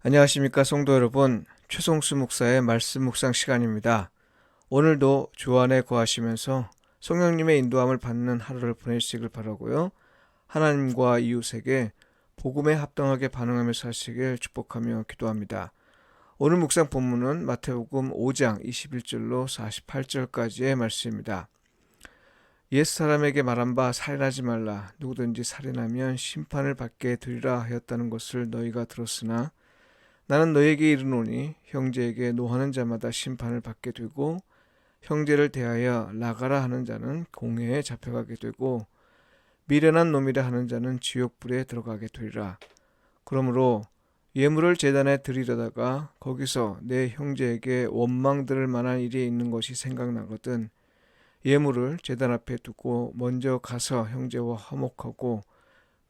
안녕하십니까 성도 여러분, 최성수 목사의 말씀 묵상 시간입니다. 오늘도 주 안에 거하시면서 성령님의 인도함을 받는 하루를 보내시길 바라고요. 하나님과 이웃에게 복음에 합당하게 반응하며 사시길 축복하며 기도합니다. 오늘 묵상 본문은 마태복음 5장 21절로 48절까지의 말씀입니다. 옛사람에게 말한 바 살인하지 말라. 누구든지 살인하면 심판을 받게 되리라 하였다는 것을 너희가 들었으나 나는 너희에게 이르노니 형제에게 노하는 자마다 심판을 받게 되고 형제를 대하여 나가라 하는 자는 공회에 잡혀가게 되고 미련한 놈이라 하는 자는 지옥불에 들어가게 되리라. 그러므로 예물을 제단에 드리려다가 거기서 내 형제에게 원망 들을 만한 일이 있는 것이 생각나거든 예물을 제단 앞에 두고 먼저 가서 형제와 화목하고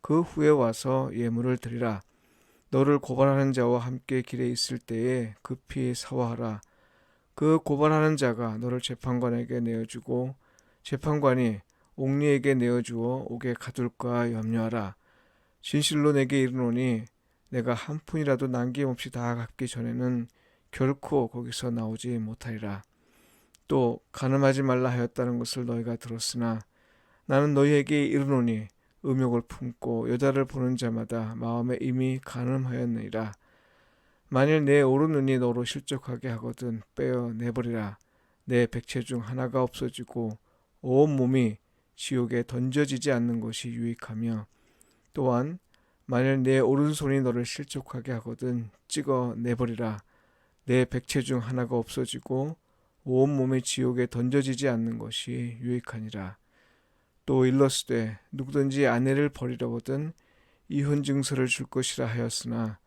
그 후에 와서 예물을 드리라. 너를 고발하는 자와 함께 길에 있을 때에 급히 사화하라. 그 고발하는 자가 너를 재판관에게 내어주고 재판관이 옥리에게 내어주어 옥에 가둘까 염려하라. 진실로 내게 이르노니 내가 한 푼이라도 남김없이 다 갚기 전에는 결코 거기서 나오지 못하리라. 또 간음하지 말라 하였다는 것을 너희가 들었으나 나는 너희에게 이르노니 음욕을 품고 여자를 보는 자마다 마음에 이미 간음하였느니라. 만일 내 오른눈이 너로 실족하게 하거든 빼어 내버리라. 내 백체 중 하나가 없어지고 온 몸이 지옥에 던져지지 않는 것이 유익하며 또한 만일 내 오른손이 너를 실족하게 하거든 찍어 내버리라. 내 백체 중 하나가 없어지고 온 몸이 지옥에 던져지지 않는 것이 유익하니라. 또 일러스되 누구든지 아내를 버리려거든 이혼 증서를 줄 것이라 하였으나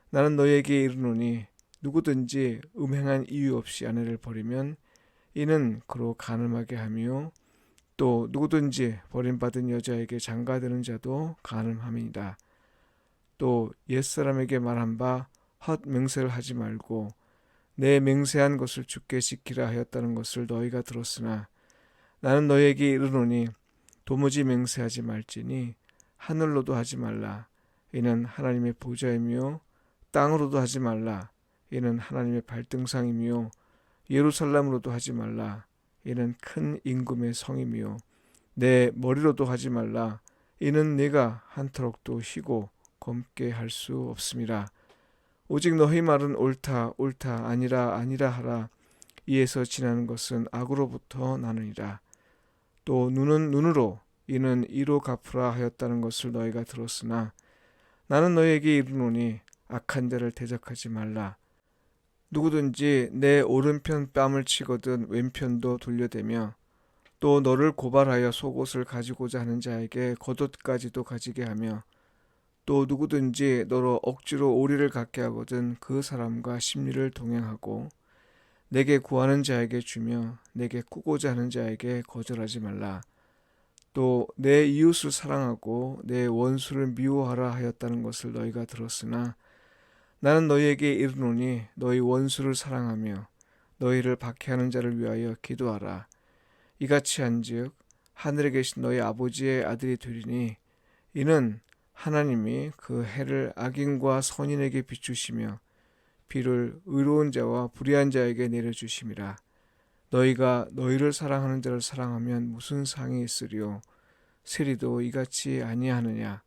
나는 너희에게 이르노니 누구든지 음행한 이유 없이 아내를 버리면 이는 그로 간음하게 하며 또 누구든지 버림받은 여자에게 장가드는 자도 간음함이니라. 또 옛사람에게 말한 바 헛 맹세를 하지 말고 내 맹세한 것을 주께 지키라 하였다는 것을 너희가 들었으나 나는 너희에게 이르노니 도무지 맹세하지 말지니 하늘로도 하지 말라. 이는 하나님의 보좌이며 땅으로도 하지 말라. 이는 하나님의 발등상이며 예루살렘으로도 하지 말라. 이는 큰 임금의 성이며 내 머리로도 하지 말라. 이는 네가 한터럭도 희고 검게 할 수 없음이라. 오직 너희 말은 옳다 옳다 아니라 아니라 하라. 이에서 지나는 것은 악으로부터 나느니라. 또 눈은 눈으로 이는 이로 갚으라 하였다는 것을 너희가 들었으나 나는 너희에게 이르노니 악한 자를 대적하지 말라. 누구든지 내 오른편 뺨을 치거든 왼편도 돌려대며 또 너를 고발하여 속옷을 가지고자 하는 자에게 겉옷까지도 가지게 하며 또 누구든지 너로 억지로 오리를 갖게 하거든 그 사람과 심리를 동행하고 내게 구하는 자에게 주며 내게 꾸고자 하는 자에게 거절하지 말라. 또 내 이웃을 사랑하고 내 원수를 미워하라 하였다는 것을 너희가 들었으나 나는 너희에게 이르노니 너희 원수를 사랑하며 너희를 박해하는 자를 위하여 기도하라. 이같이 한즉 하늘에 계신 너희 아버지의 아들이 되리니 이는 하나님이 그 해를 악인과 선인에게 비추시며 비를 의로운 자와 불의한 자에게 내려주심이라. 너희가 너희를 사랑하는 자를 사랑하면 무슨 상이 있으리요? 세리도 이같이 아니하느냐?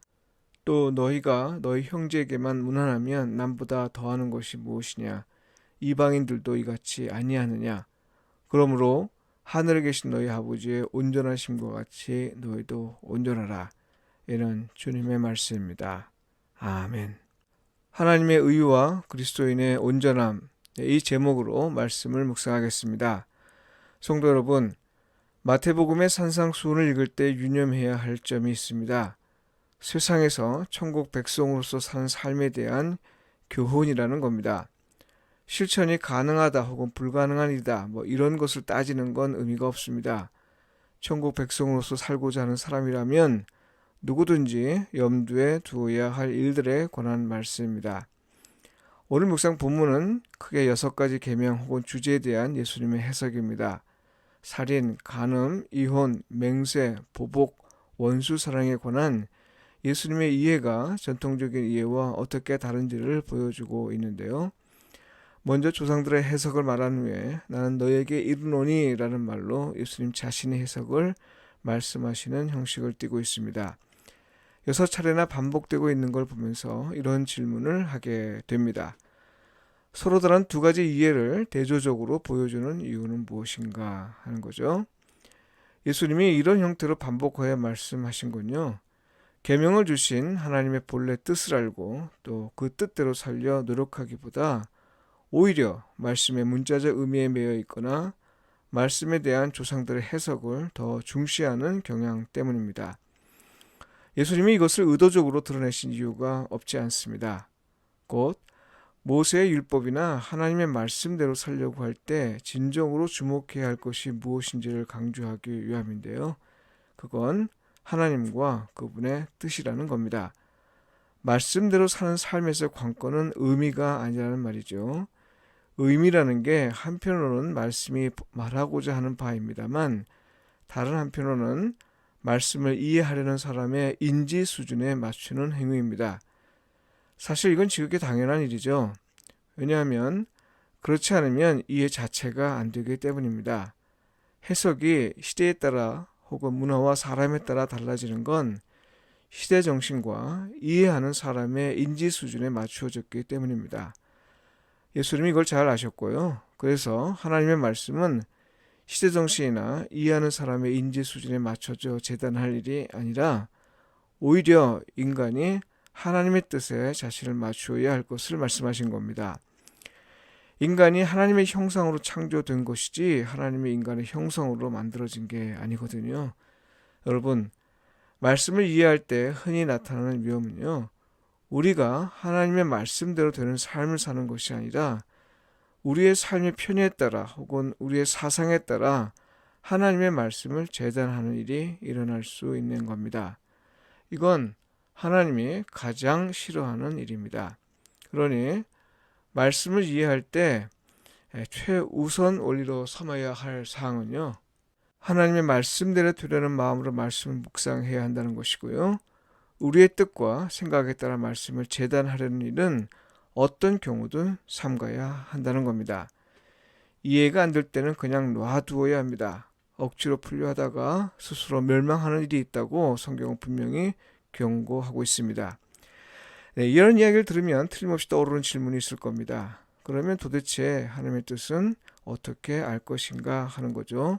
또 너희가 너희 형제에게만 무난하면 남보다 더하는 것이 무엇이냐? 이방인들도 이같이 아니하느냐? 그러므로 하늘에 계신 너희 아버지의 온전하심과 같이 너희도 온전하라. 이는 주님의 말씀입니다. 아멘. 하나님의 의와 그리스도인의 온전함, 이 제목으로 말씀을 묵상하겠습니다. 성도 여러분, 마태복음의 산상수훈을 읽을 때 유념해야 할 점이 있습니다. 세상에서 천국 백성으로서 사는 삶에 대한 교훈이라는 겁니다. 실천이 가능하다 혹은 불가능한 일이다 이런 것을 따지는 건 의미가 없습니다. 천국 백성으로서 살고자 하는 사람이라면 누구든지 염두에 두어야 할 일들에 관한 말씀입니다. 오늘 묵상 본문은 크게 6가지 계명 혹은 주제에 대한 예수님의 해석입니다. 살인, 간음, 이혼, 맹세, 보복, 원수 사랑에 관한 예수님의 이해가 전통적인 이해와 어떻게 다른지를 보여주고 있는데요. 먼저 조상들의 해석을 말한 후에 나는 너에게 이르노니 라는 말로 예수님 자신의 해석을 말씀하시는 형식을 띠고 있습니다. 6차례나 반복되고 있는 걸 보면서 이런 질문을 하게 됩니다. 서로 다른 두 가지 이해를 대조적으로 보여주는 이유는 무엇인가 하는 거죠. 예수님이 이런 형태로 반복하여 말씀하신군요. 계명을 주신 하나님의 본래 뜻을 알고 또 그 뜻대로 살려 노력하기보다 오히려 말씀의 문자적 의미에 매여 있거나 말씀에 대한 조상들의 해석을 더 중시하는 경향 때문입니다. 예수님이 이것을 의도적으로 드러내신 이유가 없지 않습니다. 곧 모세의 율법이나 하나님의 말씀대로 살려고 할 때 진정으로 주목해야 할 것이 무엇인지를 강조하기 위함인데요. 그건 하나님과 그분의 뜻이라는 겁니다. 말씀대로 사는 삶에서 관건은 의미가 아니라는 말이죠. 의미라는 게 한편으로는 말씀이 말하고자 하는 바입니다만 다른 한편으로는 말씀을 이해하려는 사람의 인지 수준에 맞추는 행위입니다. 사실 이건 지극히 당연한 일이죠. 왜냐하면 그렇지 않으면 이해 자체가 안 되기 때문입니다. 해석이 시대에 따라 혹은 문화와 사람에 따라 달라지는 건 시대 정신과 이해하는 사람의 인지 수준에 맞추어졌기 때문입니다. 예수님이 이걸 잘 아셨고요. 그래서 하나님의 말씀은 시대 정신이나 이해하는 사람의 인지 수준에 맞춰져 재단할 일이 아니라 오히려 인간이 하나님의 뜻에 자신을 맞추어야 할 것을 말씀하신 겁니다. 인간이 하나님의 형상으로 창조된 것이지 하나님의 인간의 형상으로 만들어진 게 아니거든요. 여러분, 말씀을 이해할 때 흔히 나타나는 위험은요. 우리가 하나님의 말씀대로 되는 삶을 사는 것이 아니라 우리의 삶의 편의에 따라 혹은 우리의 사상에 따라 하나님의 말씀을 재단하는 일이 일어날 수 있는 겁니다. 이건 하나님이 가장 싫어하는 일입니다. 그러니 말씀을 이해할 때 최우선 원리로 삼아야 할 사항은요. 하나님의 말씀대로 되려는 마음으로 말씀을 묵상해야 한다는 것이고요. 우리의 뜻과 생각에 따라 말씀을 재단하려는 일은 어떤 경우든 삼가야 한다는 겁니다. 이해가 안 될 때는 그냥 놔두어야 합니다. 억지로 풀려 하다가 스스로 멸망하는 일이 있다고 성경은 분명히 경고하고 있습니다. 네, 이런 이야기를 들으면 틀림없이 떠오르는 질문이 있을 겁니다. 그러면 도대체 하나님의 뜻은 어떻게 알 것인가 하는 거죠.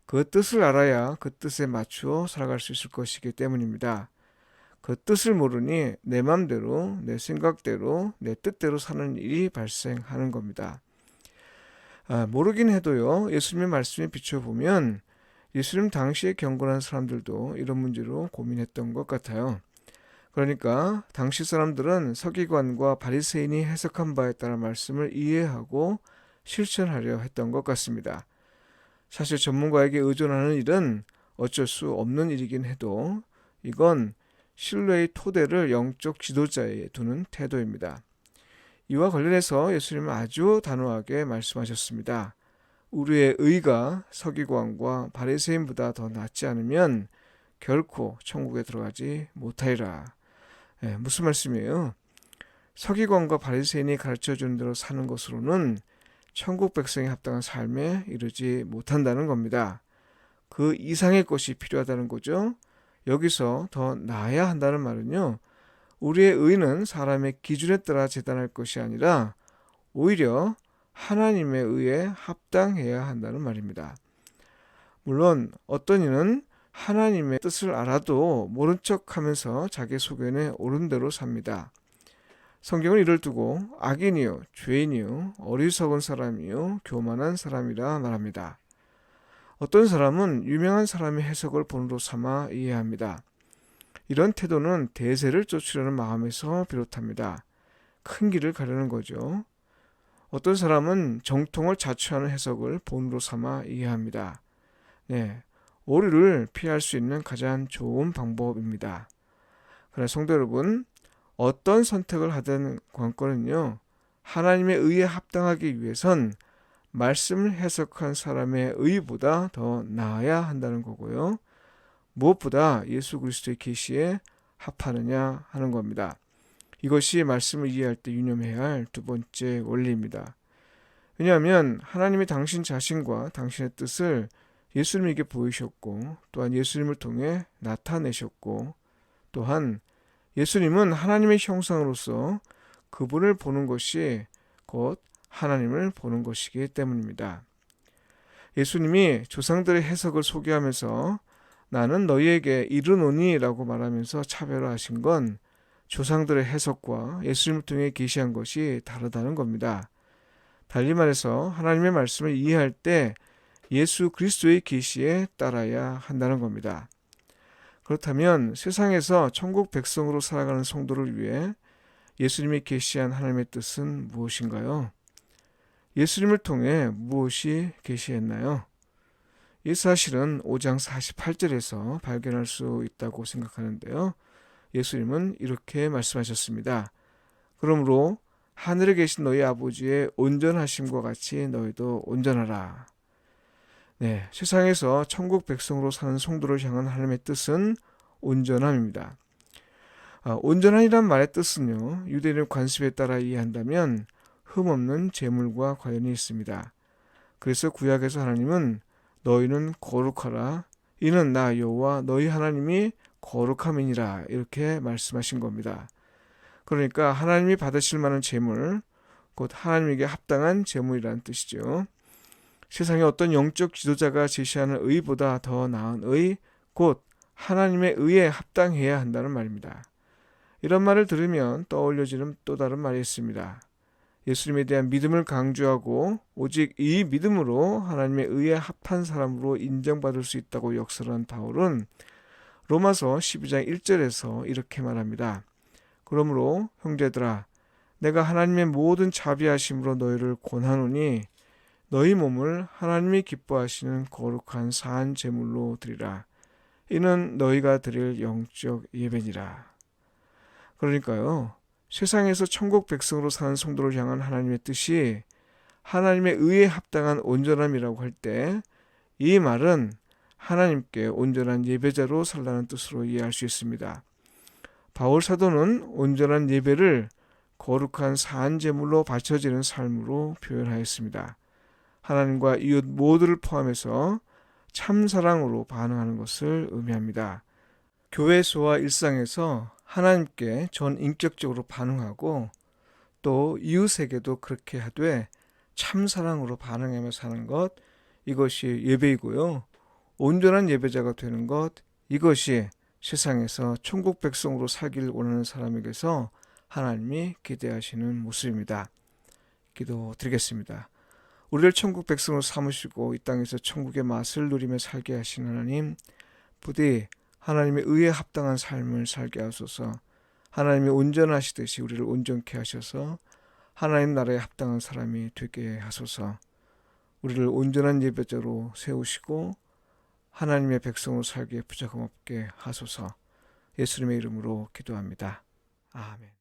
그 뜻을 알아야 그 뜻에 맞추어 살아갈 수 있을 것이기 때문입니다. 그 뜻을 모르니 내 맘대로, 내 생각대로, 내 뜻대로 사는 일이 발생하는 겁니다. 모르긴 해도요, 예수님의 말씀에 비춰보면 예수님 당시에 경건한 사람들도 이런 문제로 고민했던 것 같아요. 그러니까 당시 사람들은 서기관과 바리새인이 해석한 바에 따라 말씀을 이해하고 실천하려 했던 것 같습니다. 사실 전문가에게 의존하는 일은 어쩔 수 없는 일이긴 해도 이건 신뢰의 토대를 영적 지도자에 두는 태도입니다. 이와 관련해서 예수님은 아주 단호하게 말씀하셨습니다. 우리의 의가 서기관과 바리새인보다 더 낫지 않으면 결코 천국에 들어가지 못하리라. 무슨 말씀이에요? 서기관과 바리새인이 가르쳐주는 대로 사는 것으로는 천국 백성에 합당한 삶에 이르지 못한다는 겁니다. 그 이상의 것이 필요하다는 거죠. 여기서 더 나아야 한다는 말은요. 우리의 의는 사람의 기준에 따라 재단할 것이 아니라 오히려 하나님의 의에 합당해야 한다는 말입니다. 물론 어떤 이는 하나님의 뜻을 알아도 모른 척하면서 자기 소견에 옳은 대로 삽니다. 성경은 이를 두고 악인이요, 죄인이요, 어리석은 사람이요, 교만한 사람이라 말합니다. 어떤 사람은 유명한 사람의 해석을 본으로 삼아 이해합니다. 이런 태도는 대세를 쫓으려는 마음에서 비롯합니다. 큰 길을 가려는 거죠. 어떤 사람은 정통을 자처하는 해석을 본으로 삼아 이해합니다. 네, 오류를 피할 수 있는 가장 좋은 방법입니다. 그러나 성도 여러분, 어떤 선택을 하든 관건은요, 하나님의 의에 합당하기 위해선 말씀을 해석한 사람의 의보다 더 나아야 한다는 거고요. 무엇보다 예수 그리스도의 계시에 합하느냐 하는 겁니다. 이것이 말씀을 이해할 때 유념해야 할 두 번째 원리입니다. 왜냐하면 하나님이 당신 자신과 당신의 뜻을 예수님에게 보이셨고, 또한 예수님을 통해 나타내셨고, 또한 예수님은 하나님의 형상으로서 그분을 보는 것이 곧 하나님을 보는 것이기 때문입니다. 예수님이 조상들의 해석을 소개하면서 나는 너희에게 이르노니 라고 말하면서 차별화하신 건 조상들의 해석과 예수님을 통해 계시한 것이 다르다는 겁니다. 달리 말해서 하나님의 말씀을 이해할 때 예수 그리스도의 계시에 따라야 한다는 겁니다. 그렇다면 세상에서 천국 백성으로 살아가는 성도를 위해 예수님이 계시한 하나님의 뜻은 무엇인가요? 예수님을 통해 무엇이 계시했나요? 이 사실은 5장 48절에서 발견할 수 있다고 생각하는데요. 예수님은 이렇게 말씀하셨습니다. 그러므로 하늘에 계신 너희 아버지의 온전하심과 같이 너희도 온전하라. 네, 세상에서 천국 백성으로 사는 성도를 향한 하나님의 뜻은 온전함입니다. 온전함이란 말의 뜻은요, 유대인의 관습에 따라 이해한다면 흠없는 제물과 관련이 있습니다. 그래서 구약에서 하나님은 너희는 거룩하라, 이는 나 여호와 너희 하나님이 거룩함이니라 이렇게 말씀하신 겁니다. 그러니까 하나님이 받으실 만한 제물, 곧 하나님에게 합당한 제물이라는 뜻이죠. 세상에 어떤 영적 지도자가 제시하는 의보다 더 나은 의, 곧 하나님의 의에 합당해야 한다는 말입니다. 이런 말을 들으면 떠올려지는 또 다른 말이 있습니다. 예수님에 대한 믿음을 강조하고 오직 이 믿음으로 하나님의 의에 합한 사람으로 인정받을 수 있다고 역설한 바울은 로마서 12장 1절에서 이렇게 말합니다. 그러므로 형제들아, 내가 하나님의 모든 자비하심으로 너희를 권하노니 너희 몸을 하나님이 기뻐하시는 거룩한 산 제물로 드리라. 이는 너희가 드릴 영적 예배니라. 그러니까요, 세상에서 천국 백성으로 사는 성도를 향한 하나님의 뜻이 하나님의 의에 합당한 온전함이라고 할 때 이 말은 하나님께 온전한 예배자로 살라는 뜻으로 이해할 수 있습니다. 바울 사도는 온전한 예배를 거룩한 산 제물로 바쳐지는 삶으로 표현하였습니다. 하나님과 이웃 모두를 포함해서 참사랑으로 반응하는 것을 의미합니다. 교회소와 일상에서 하나님께 전인격적으로 반응하고 또 이웃에게도 그렇게 하되 참사랑으로 반응하며 사는 것, 이것이 예배이고요. 온전한 예배자가 되는 것, 이것이 세상에서 천국 백성으로 살기를 원하는 사람에게서 하나님이 기대하시는 모습입니다. 기도드리겠습니다. 우리를 천국 백성으로 삼으시고 이 땅에서 천국의 맛을 누리며 살게 하신 하나님, 부디 하나님의 의에 합당한 삶을 살게 하소서. 하나님이 온전하시듯이 우리를 온전케 하셔서 하나님 나라에 합당한 사람이 되게 하소서. 우리를 온전한 예배자로 세우시고 하나님의 백성으로 살기에 부족함 없게 하소서. 예수님의 이름으로 기도합니다. 아멘.